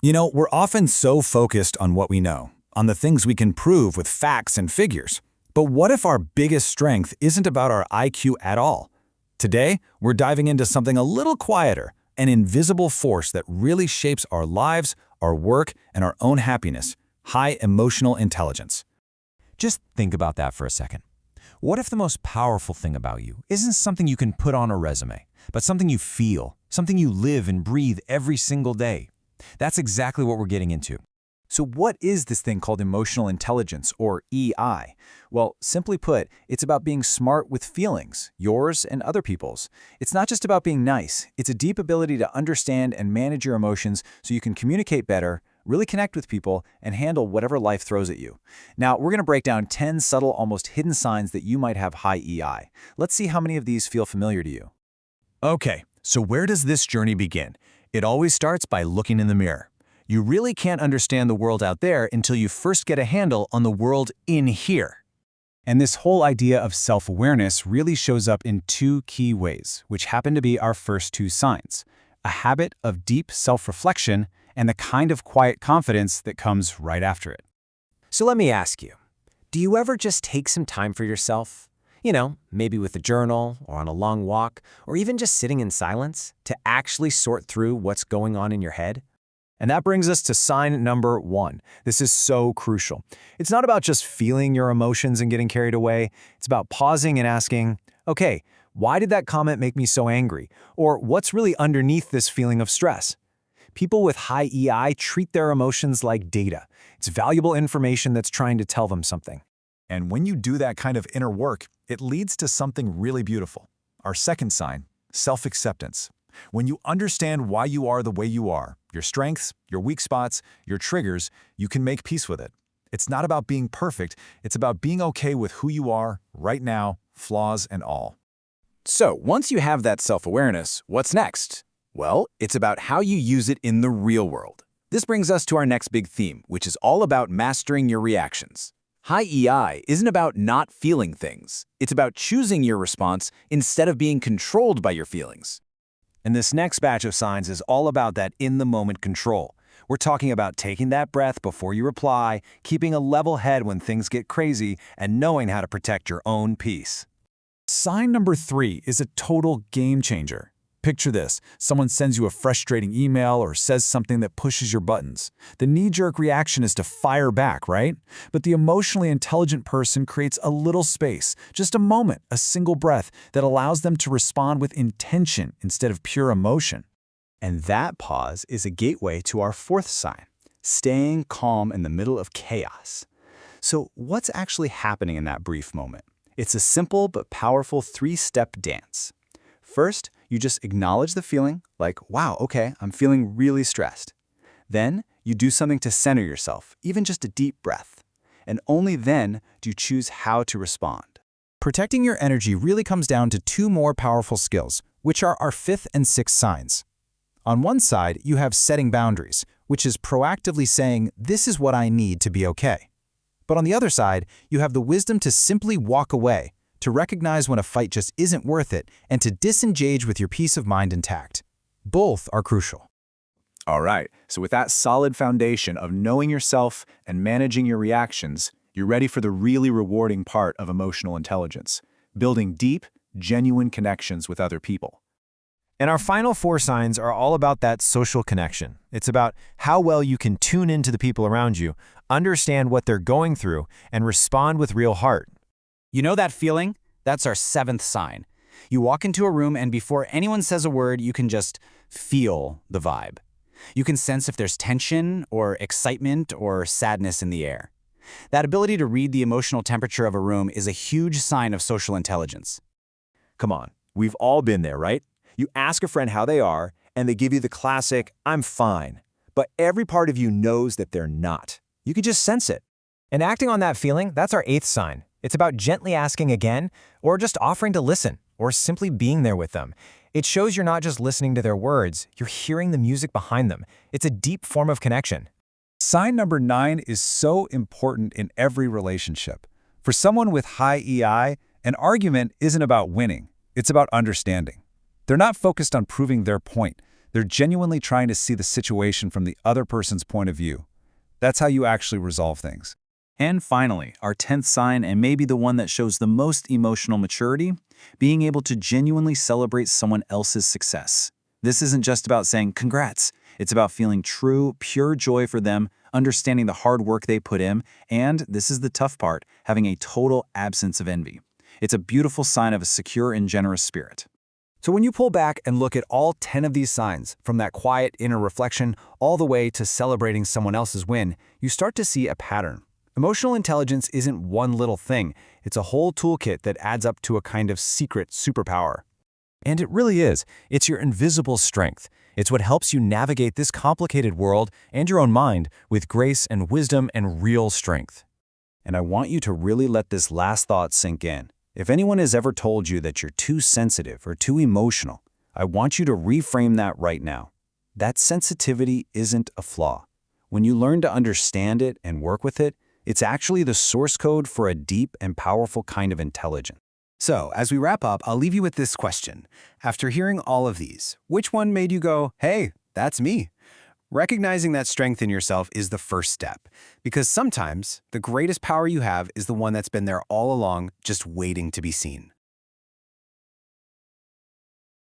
We're often so focused on what we know, on the things we can prove with facts and figures. But what if our biggest strength isn't about our IQ at all? Today, we're diving into something a little quieter, an invisible force that really shapes our lives, our work, and our own happiness: high emotional intelligence. Just think about that for a second. What if the most powerful thing about you isn't something you can put on a resume, but something you feel, something you live and breathe every single day? That's exactly what we're getting into. So what is this thing called emotional intelligence, or EI? Well, simply put, it's about being smart with feelings, yours and other people's. It's not just about being nice. It's a deep ability to understand and manage your emotions so you can communicate better, really connect with people, and handle whatever life throws at you. Now, we're going to break down 10 subtle, almost hidden signs that you might have high EI. Let's see how many of these feel familiar to you. Okay, so where does this journey begin? It always starts by looking in the mirror. You really can't understand the world out there until you first get a handle on the world in here. And this whole idea of self-awareness really shows up in two key ways, which happen to be our first two signs: a habit of deep self-reflection and the kind of quiet confidence that comes right after it. So let me ask you, do you ever just take some time for yourself? Maybe with a journal or on a long walk, or even just sitting in silence to actually sort through what's going on in your head? And that brings us to sign number 1. This is so crucial. It's not about just feeling your emotions and getting carried away. It's about pausing and asking, okay, why did that comment make me so angry? Or what's really underneath this feeling of stress? People with high EI treat their emotions like data. It's valuable information that's trying to tell them something. And when you do that kind of inner work, it leads to something really beautiful. Our second sign: self-acceptance. When you understand why you are the way you are, your strengths, your weak spots, your triggers, you can make peace with it. It's not about being perfect, it's about being okay with who you are right now, flaws and all. So, once you have that self-awareness, what's next? Well, it's about how you use it in the real world. This brings us to our next big theme, which is all about mastering your reactions. High EI isn't about not feeling things. It's about choosing your response instead of being controlled by your feelings. And this next batch of signs is all about that in-the-moment control. We're talking about taking that breath before you reply, keeping a level head when things get crazy, and knowing how to protect your own peace. Sign number 3 is a total game changer. Picture this: someone sends you a frustrating email or says something that pushes your buttons. The knee-jerk reaction is to fire back, right? But the emotionally intelligent person creates a little space, just a moment, a single breath, that allows them to respond with intention instead of pure emotion. And that pause is a gateway to our fourth sign: staying calm in the middle of chaos. So what's actually happening in that brief moment? It's a simple but powerful 3-step dance. First, you just acknowledge the feeling, like, wow, okay, I'm feeling really stressed. Then, you do something to center yourself, even just a deep breath. And only then do you choose how to respond. Protecting your energy really comes down to two more powerful skills, which are our 5th and 6th signs. On one side, you have setting boundaries, which is proactively saying, this is what I need to be okay. But on the other side, you have the wisdom to simply walk away, to recognize when a fight just isn't worth it, and to disengage with your peace of mind intact. Both are crucial. All right, so with that solid foundation of knowing yourself and managing your reactions, you're ready for the really rewarding part of emotional intelligence: building deep, genuine connections with other people. And our final 4 signs are all about that social connection. It's about how well you can tune into the people around you, understand what they're going through, and respond with real heart. You know that feeling? That's our 7th sign. You walk into a room and before anyone says a word, you can just feel the vibe. You can sense if there's tension or excitement or sadness in the air. That ability to read the emotional temperature of a room is a huge sign of social intelligence. Come on, we've all been there, right? You ask a friend how they are, and they give you the classic, I'm fine. But every part of you knows that they're not. You can just sense it. And acting on that feeling, that's our 8th sign. It's about gently asking again, or just offering to listen, or simply being there with them. It shows you're not just listening to their words, you're hearing the music behind them. It's a deep form of connection. Sign number 9 is so important in every relationship. For someone with high EI, an argument isn't about winning, it's about understanding. They're not focused on proving their point. They're genuinely trying to see the situation from the other person's point of view. That's how you actually resolve things. And finally, our 10th sign, and maybe the one that shows the most emotional maturity, being able to genuinely celebrate someone else's success. This isn't just about saying congrats. It's about feeling true, pure joy for them, understanding the hard work they put in, and, this is the tough part, having a total absence of envy. It's a beautiful sign of a secure and generous spirit. So when you pull back and look at all 10 of these signs, from that quiet inner reflection all the way to celebrating someone else's win, you start to see a pattern. Emotional intelligence isn't one little thing. It's a whole toolkit that adds up to a kind of secret superpower. And it really is. It's your invisible strength. It's what helps you navigate this complicated world and your own mind with grace and wisdom and real strength. And I want you to really let this last thought sink in. If anyone has ever told you that you're too sensitive or too emotional, I want you to reframe that right now. That sensitivity isn't a flaw. When you learn to understand it and work with it, it's actually the source code for a deep and powerful kind of intelligence. So, as we wrap up, I'll leave you with this question. After hearing all of these, which one made you go, hey, that's me? Recognizing that strength in yourself is the first step, because sometimes the greatest power you have is the one that's been there all along, just waiting to be seen.